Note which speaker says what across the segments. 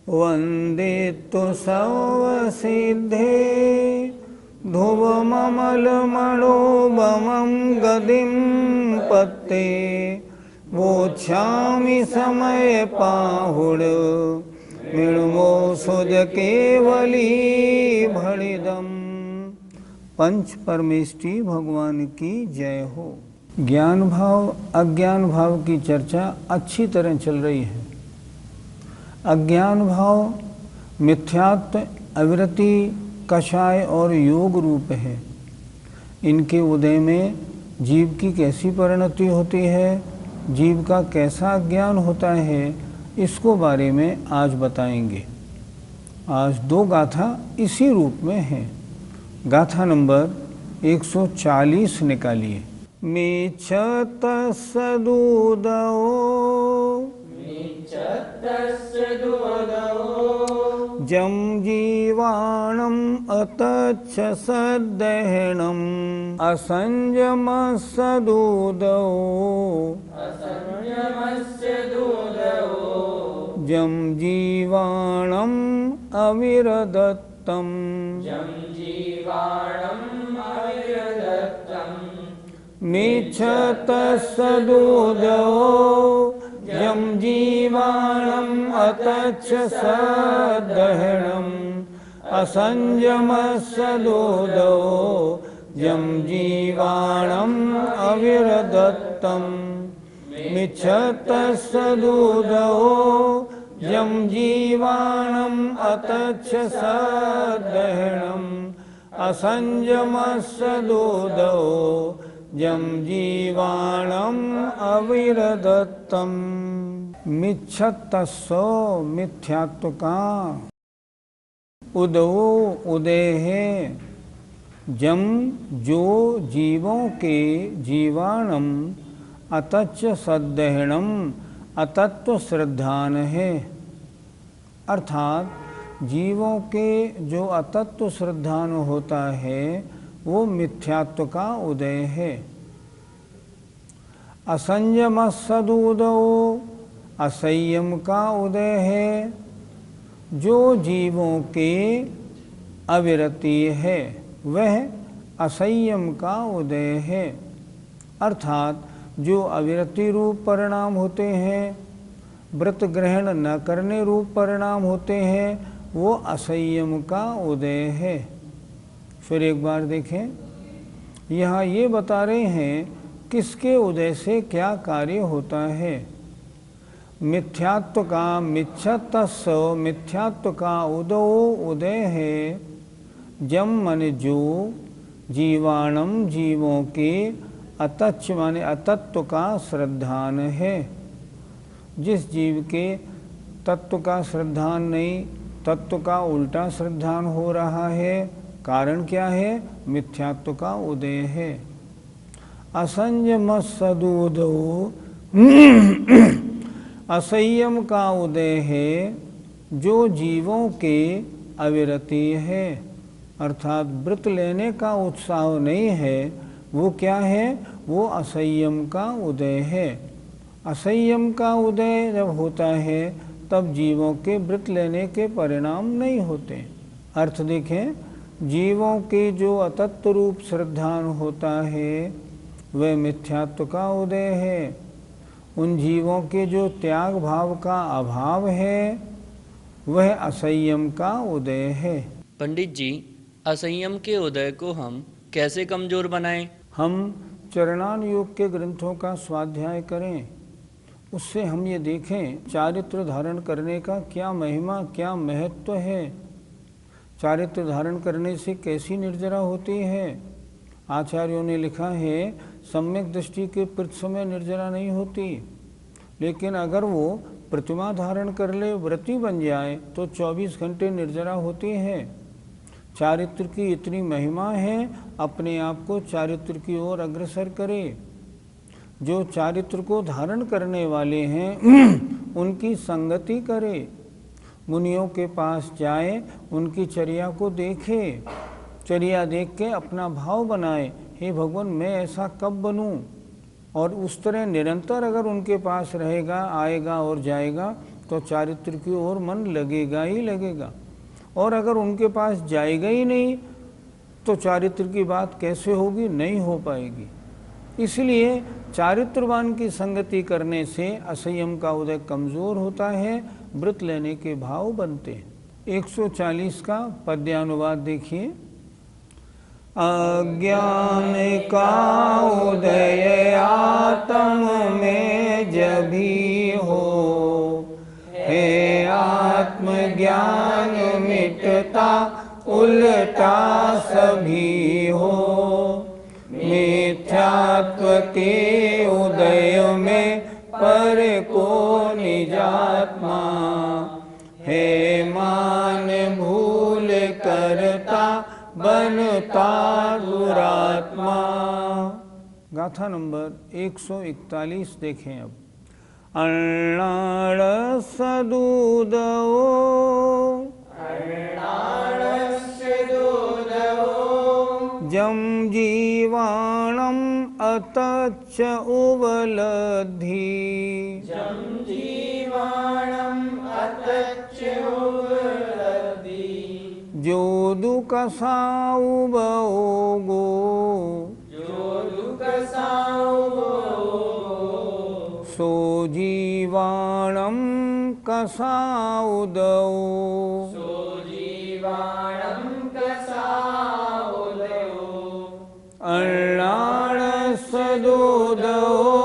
Speaker 1: वन्दितु सर्वसिद्धे ध्रुवममलमणोभमं गदिं पत्ते वोच्छामि समय पाहुड मृण्मो सुज केवली भणिदम। पंच परमेष्टि भगवान की जय हो। ज्ञान भाव अज्ञान भाव की चर्चा अच्छी तरह चल रही है। अज्ञान भाव मिथ्यात्व, अविरति, कषाय और योग रूप है। इनके उदय में जीव की कैसी परिणति होती है, जीव का कैसा अज्ञान होता है, इसको बारे में आज बताएंगे। आज दो गाथा इसी रूप में है। गाथा नंबर 140 निकालिए। मीच्छतस्य दूदो जम जीवाणम् अतच्छ सद्दहनम् असंयमस्य दूदो जम जीवाणम् अविरदत्तम् मीच्छतस्य दूदो जम जीवाणम् अतच्छ सद्दहनम् असंयमस्य दूदो जम जीवाणम् अविरदत्तम् मीच्छतस्य दूदो जम जीवाणम् अतच्छ सद्दहनम् असंयमस्य दूदो जम जीवाणम् अविरदत्तम्। मिच्छतस्सो मिथ्यात्व का उदो उदय है। जम जो जीवों के जीवाणम अतच्च सद्दहनम अतत्व श्रद्धान है। अर्थात जीवों के जो अतत्व श्रद्धान होता है वो मिथ्यात्व का उदय है। असंयम सदूदो असंयम का उदय है। जो जीवों के अविरति है वह असंयम का उदय है। अर्थात जो अविरति रूप परिणाम होते हैं, व्रत ग्रहण न करने रूप परिणाम होते हैं, वो असंयम का उदय है। फिर एक बार देखें, यहाँ ये बता रहे हैं किसके उदय से क्या कार्य होता है। मिथ्यात्व का मिच्छतस्स मिथ्यात्व का उदो उदय है। जम मन जो जीवाणम जीवों के अतच्छ माने अतत्व का श्रद्धान है। जिस जीव के तत्व का श्रद्धान नहीं, तत्व का उल्टा श्रद्धान हो रहा है, कारण क्या है? मिथ्यात्व का उदय है। असंयम सदूदो असंयम का उदय है। जो जीवों के अविरति है, अर्थात व्रत लेने का उत्साह नहीं है, वो क्या है? वो असंयम का उदय है। असंयम का उदय जब होता है तब जीवों के व्रत लेने के परिणाम नहीं होते। अर्थ देखें, जीवों के जो अतत्व रूप श्रद्धान होता है वह मिथ्यात्व का उदय है। उन जीवों के जो त्याग भाव का अभाव है वह असंयम का उदय है।
Speaker 2: पंडित जी, असंयम के उदय को हम कैसे कमजोर बनाएं?
Speaker 1: हम चरणान योग के ग्रंथों का स्वाध्याय करें। उससे हम ये देखें चारित्र धारण करने का क्या महिमा, क्या महत्व है। चारित्र धारण करने से कैसी निर्जरा होती है। आचार्यों ने लिखा है सम्यक दृष्टि के प्रति निर्जरा नहीं होती, लेकिन अगर वो प्रतिमा धारण कर ले, व्रती बन जाए तो 24 घंटे निर्जरा होती है। चारित्र की इतनी महिमा है, अपने आप को चारित्र की ओर अग्रसर करे। जो चारित्र को धारण करने वाले हैं उनकी संगति करे। मुनियों के पास जाए, उनकी चर्या को देखे, चर्या देख के अपना भाव बनाए, हे भगवान मैं ऐसा कब बनूं। और उस तरह निरंतर अगर उनके पास रहेगा, आएगा और जाएगा तो चारित्र की ओर मन लगेगा ही लगेगा, और अगर उनके पास जाएगा ही नहीं तो चारित्र की बात कैसे होगी, नहीं हो पाएगी। इसलिए चारित्रवान की संगति करने से असंयम का उदय कमजोर होता है, व्रत लेने के भाव बनते हैं। 140 का पद्यानुवाद देखिए। अज्ञान का उदय आत्म में जभी हो, हे आत्मज्ञान मिटता उल्टा सभी हो। मिथ्यात्व के उदय में पर को निजात्मा, हे मान भूल करता बनता दुरात्मा। गाथा नंबर 141 देखें अब। अण्णाळस्य दूधवो, जम जीवाणम अतच उबलद्धि, जो दुख साउबओगो, सो जीवाणम कसाउदो, अण्णाळस्य दूधवो,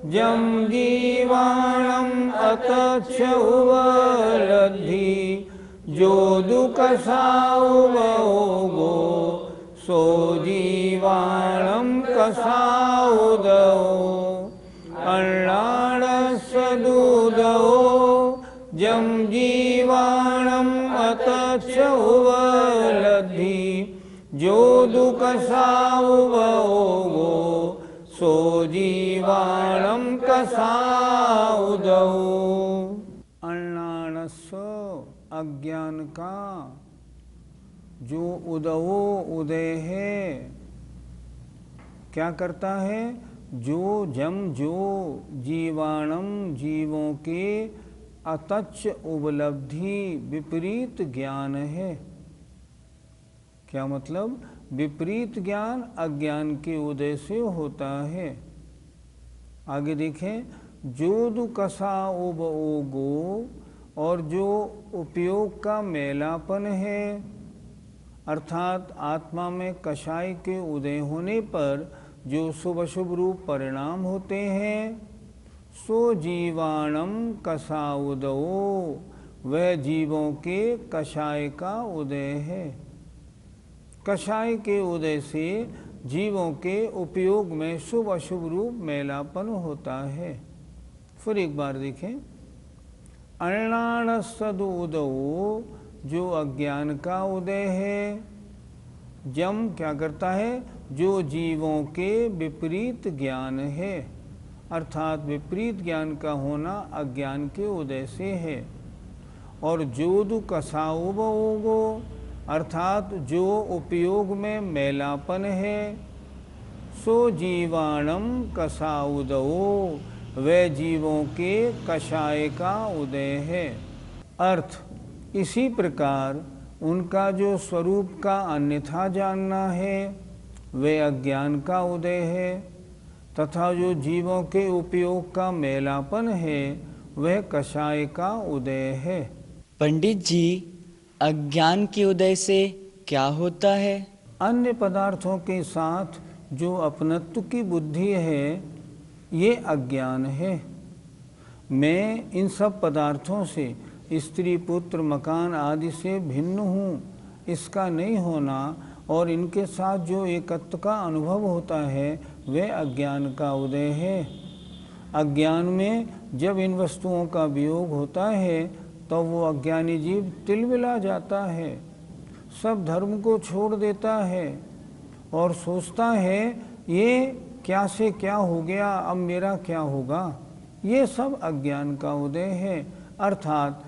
Speaker 1: जम जीवाणम अतच उबलद्धि, जो दुख साउबओगो, सो जीवाणम कसाउदो। अण्णाळस्य दूधवो, जम जीवाणम अतच उबलद्धि, जो दुख साउबओगो, सो जीवाणम कसाउदो। अण्णाळस्य अज्ञान का, जो उदवो उदय है, क्या करता है, जो जीवाणम जीवों के अतच उपलब्धि विपरीत ज्ञान है। क्या मतलब, विपरीत ज्ञान अज्ञान के उदय से होता है। आगे देखें। जो दुकसा उबओगो, और जो उपयोग का मैलापन है, अर्थात आत्मा में कषाय के उदय होने पर जो शुभ अशुभ रूप परिणाम होते हैं, सो जीवाणम कसाउदो, वह जीवों के कषाय का उदय है। कषाय के उदय से जीवों के उपयोग में शुभ अशुभ रूप मैलापन होता है। फिर एक बार देखें। अण्णाळस्य दूधवो, जो अज्ञान का उदय है, जम क्या करता है, जो जीवों के विपरीत ज्ञान है, अर्थात विपरीत ज्ञान का होना अज्ञान के उदय से है। और जो दुकसाउबओगो, अर्थात जो उपयोग में मैलापन है, सो जीवाणम कसाउदो, वह जीवों के कषाय का उदय है। अर्थ, इसी प्रकार उनका जो स्वरूप का अन्यथा जानना है, वे अज्ञान का उदय है, तथा जो जीवों के उपयोग का मैलापन है, वह कषाय का उदय है।
Speaker 3: पंडित जी, अज्ञान के उदय से क्या होता है?
Speaker 1: अन्य पदार्थों के साथ जो अपनत्व की बुद्धि है, ये अज्ञान है। मैं इन सब पदार्थों से, स्त्री पुत्र मकान आदि से भिन्न हूँ, इसका नहीं होना और इनके साथ जो एकत्व का अनुभव होता है, वह अज्ञान का उदय है। अज्ञान में जब इन वस्तुओं का वियोग होता है, तो वो अज्ञानी जीव तिलमिला जाता है, सब धर्म को छोड़ देता है और सोचता है ये क्या से क्या हो गया, अब मेरा क्या होगा। ये सब अज्ञान का उदय है, अर्थात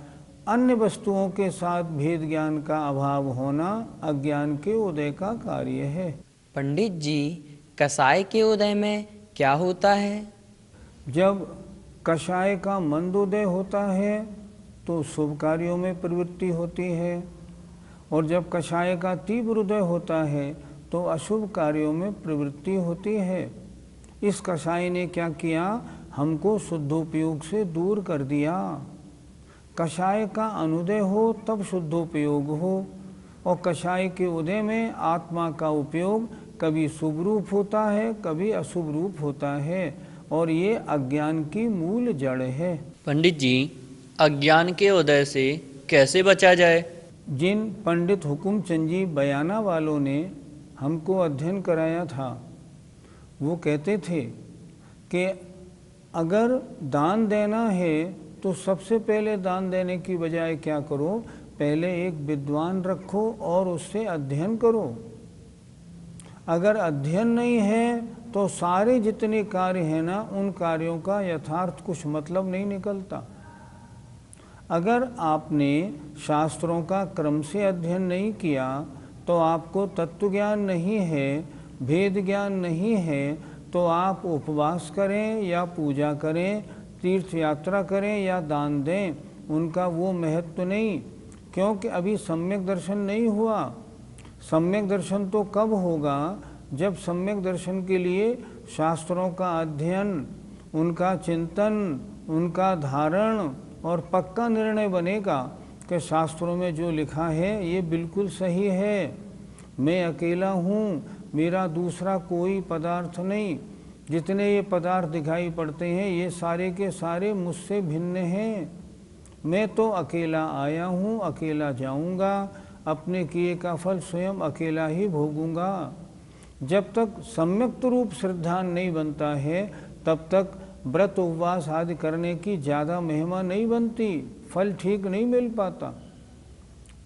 Speaker 1: अन्य वस्तुओं के साथ भेद ज्ञान का अभाव होना अज्ञान के उदय का कार्य है।
Speaker 3: पंडित जी, कसाय के उदय में क्या होता है?
Speaker 1: जब कषाय का मंदोदय होता है तो शुभ कार्यों में प्रवृत्ति होती है, और जब कषाय का तीव्र उदय होता है तो अशुभ कार्यों में प्रवृत्ति होती है। इस कषाय ने क्या किया, हमको शुद्धोपयोग से दूर कर दिया। कषाय का अनुदय हो तब शुद्धोपयोग हो, और कषाय के उदय में आत्मा का उपयोग कभी शुभ रूप होता है, कभी अशुभ रूप होता है, और ये अज्ञान की मूल जड़ है।
Speaker 2: पंडित जी, अज्ञान के उदय से कैसे बचा जाए?
Speaker 1: जिन पंडित हुकुमचंद जी बयाना वालों ने हमको अध्ययन कराया था, वो कहते थे कि अगर दान देना है तो सबसे पहले दान देने की बजाय क्या करो, पहले एक विद्वान रखो और उससे अध्ययन करो। अगर अध्ययन नहीं है तो सारे जितने कार्य हैं ना, उन कार्यों का यथार्थ कुछ मतलब नहीं निकलता। अगर आपने शास्त्रों का क्रम से अध्ययन नहीं किया तो आपको तत्व ज्ञान नहीं है, भेद ज्ञान नहीं है, तो आप उपवास करें या पूजा करें, तीर्थ यात्रा करें या दान दें, उनका वो महत्व नहीं, क्योंकि अभी सम्यक दर्शन नहीं हुआ। सम्यक दर्शन तो कब होगा, जब सम्यक दर्शन के लिए शास्त्रों का अध्ययन, उनका चिंतन, उनका धारण और पक्का निर्णय बनेगा कि शास्त्रों में जो लिखा है ये बिल्कुल सही है, मैं अकेला हूँ, मेरा दूसरा कोई पदार्थ नहीं, जितने ये पदार्थ दिखाई पड़ते हैं ये सारे के सारे मुझसे भिन्न हैं, मैं तो अकेला आया हूँ, अकेला जाऊँगा, अपने किए का फल स्वयं अकेला ही भोगूंगा। जब तक सम्यक्त रूप श्रद्धान नहीं बनता है तब तक व्रत उपवास आदि करने की ज़्यादा महिमा नहीं बनती, फल ठीक नहीं मिल पाता।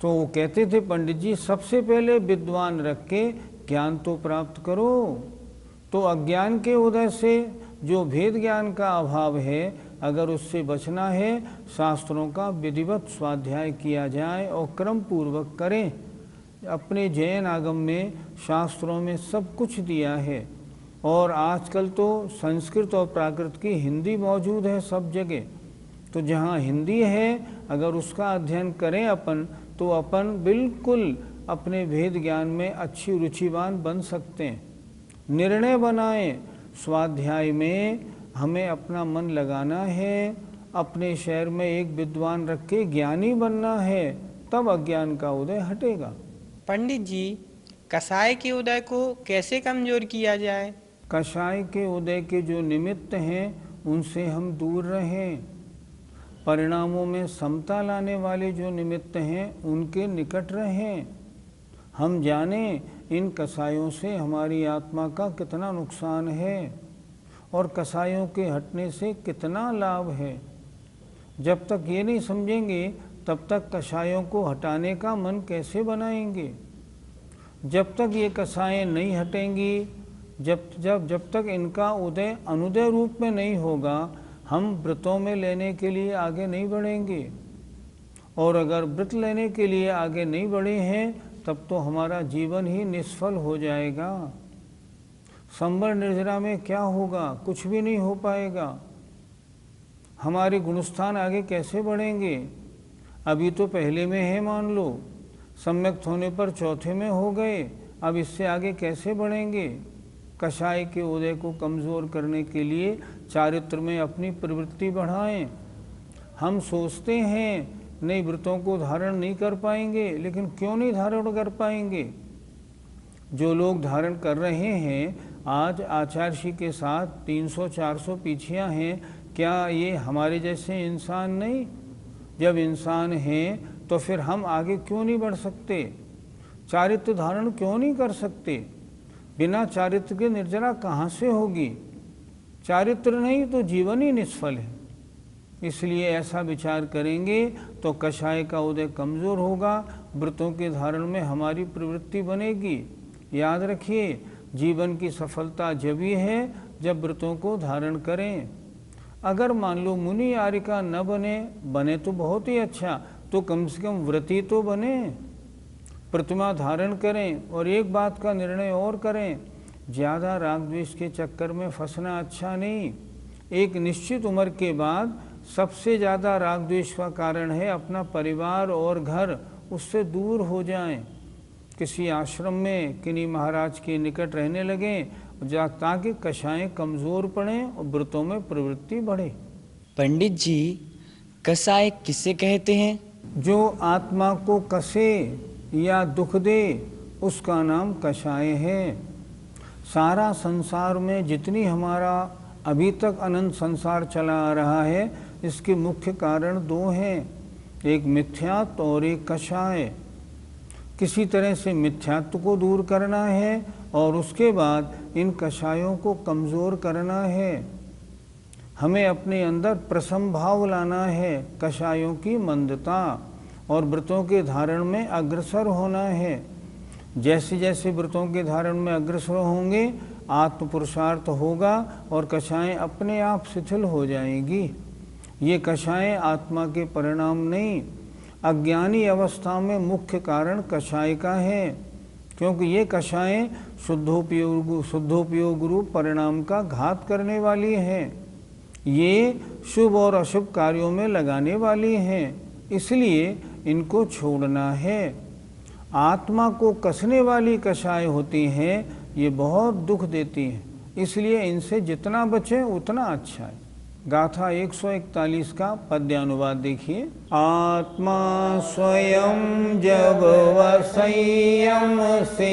Speaker 1: तो वो कहते थे पंडित जी, सबसे पहले विद्वान रख के ज्ञान तो प्राप्त करो। तो अज्ञान के उदय से जो भेद ज्ञान का अभाव है, अगर उससे बचना है, शास्त्रों का विधिवत स्वाध्याय किया जाए और क्रम पूर्वक करें। अपने जैन आगम में शास्त्रों में सब कुछ दिया है, और आजकल तो संस्कृत और प्राकृत की हिंदी मौजूद है सब जगह। तो जहाँ हिंदी है, अगर उसका अध्ययन करें अपन, तो अपन बिल्कुल अपने भेद ज्ञान में अच्छी रुचिवान बन सकते हैं। निर्णय बनाएं, स्वाध्याय में हमें अपना मन लगाना है, अपने शहर में एक विद्वान रख के ज्ञानी बनना है, तब अज्ञान का उदय हटेगा।
Speaker 4: पंडित जी, कषाय के उदय को कैसे कमजोर किया जाए?
Speaker 1: कषाय के उदय के जो निमित्त हैं उनसे हम दूर रहें। परिणामों में समता लाने वाले जो निमित्त हैं उनके निकट रहें। हम जानें इन कषायों से हमारी आत्मा का कितना नुकसान है और कषायों के हटने से कितना लाभ है। जब तक ये नहीं समझेंगे तब तक कषायों को हटाने का मन कैसे बनाएंगे। जब तक ये कषायें नहीं हटेंगी, जब तक इनका उदय अनुदय रूप में नहीं होगा, हम व्रतों में लेने के लिए आगे नहीं बढ़ेंगे। और अगर व्रत लेने के लिए आगे नहीं बढ़े हैं तब तो हमारा जीवन ही निष्फल हो जाएगा। संवर निर्जरा में क्या होगा, कुछ भी नहीं हो पाएगा। हमारे गुणस्थान आगे कैसे बढ़ेंगे। अभी तो पहले में है, मान लो सम्यक होने पर चौथे में हो गए, अब इससे आगे कैसे बढ़ेंगे। कषाय के उदय को कमज़ोर करने के लिए चारित्र में अपनी प्रवृत्ति बढ़ाएं। हम सोचते हैं नहीं व्रतों को धारण नहीं कर पाएंगे, लेकिन क्यों नहीं धारण कर पाएंगे। जो लोग धारण कर रहे हैं आज आचार्य के साथ 300-400 पीछियाँ हैं, क्या ये हमारे जैसे इंसान नहीं। जब इंसान हैं तो फिर हम आगे क्यों नहीं बढ़ सकते, चारित्र धारण क्यों नहीं कर सकते। बिना चारित्र के निर्जरा कहाँ से होगी। चारित्र नहीं तो जीवन ही निष्फल है। इसलिए ऐसा विचार करेंगे तो कषाय का उदय कमज़ोर होगा, व्रतों के धारण में हमारी प्रवृत्ति बनेगी। याद रखिए, जीवन की सफलता जब ही है जब व्रतों को धारण करें। अगर मान लो मुनि आर्यिका न बने तो बहुत ही अच्छा, तो कम से कम व्रती तो बने, प्रतिमा धारण करें। और एक बात का निर्णय और करें, ज़्यादा राग द्वेष के चक्कर में फंसना अच्छा नहीं। एक निश्चित उम्र के बाद सबसे ज़्यादा राग द्वेष का कारण है अपना परिवार और घर उससे दूर हो जाएं। किसी आश्रम में किन्हीं महाराज के निकट रहने लगें ताकि कषायें कमज़ोर पड़ें और व्रतों में प्रवृत्ति बढ़े।
Speaker 3: पंडित जी, कसाय किसे कहते हैं?
Speaker 1: जो आत्मा को कसे या दुख दे उसका नाम कषाय है। सारा संसार में जितनी हमारा अभी तक अनंत संसार चला आ रहा है, इसके मुख्य कारण दो हैं, एक मिथ्यात्व और एक कषाय। किसी तरह से मिथ्यात्व को दूर करना है और उसके बाद इन कषायों को कमज़ोर करना है। हमें अपने अंदर प्रसम भाव लाना है, कषायों की मंदता, और व्रतों के धारण में अग्रसर होना है। जैसे जैसे व्रतों के धारण में अग्रसर होंगे आत्म पुरुषार्थ होगा और कषायें अपने आप शिथिल हो जाएंगी। ये कषायें आत्मा के परिणाम नहीं, अज्ञानी अवस्था में मुख्य कारण कषाय का है, क्योंकि ये कषायें शुद्धोपयोग रूप परिणाम का घात करने वाली हैं। ये शुभ और अशुभ कार्यों में लगाने वाली हैं, इसलिए इनको छोड़ना है। आत्मा को कसने वाली कषाय होती हैं, ये बहुत दुख देती हैं, इसलिए इनसे जितना बचें उतना अच्छा है। गाथा 141 का पद्यानुवाद देखिए। आत्मा स्वयं जब संयम से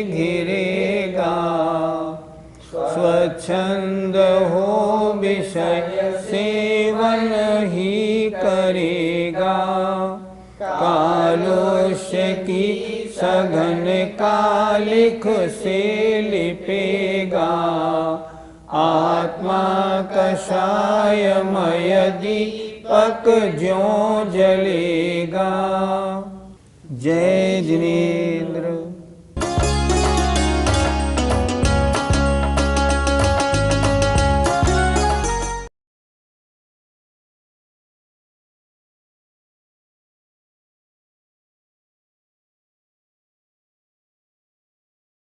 Speaker 1: घिरेगा, स्वच्छंद हो विषय सेवन ही करेगा, कालुष्य की सघन कालिख से लिपेगा, आत्मा कषायमय दीपक ज्यों जलेगा। जय जिनेन्द्र।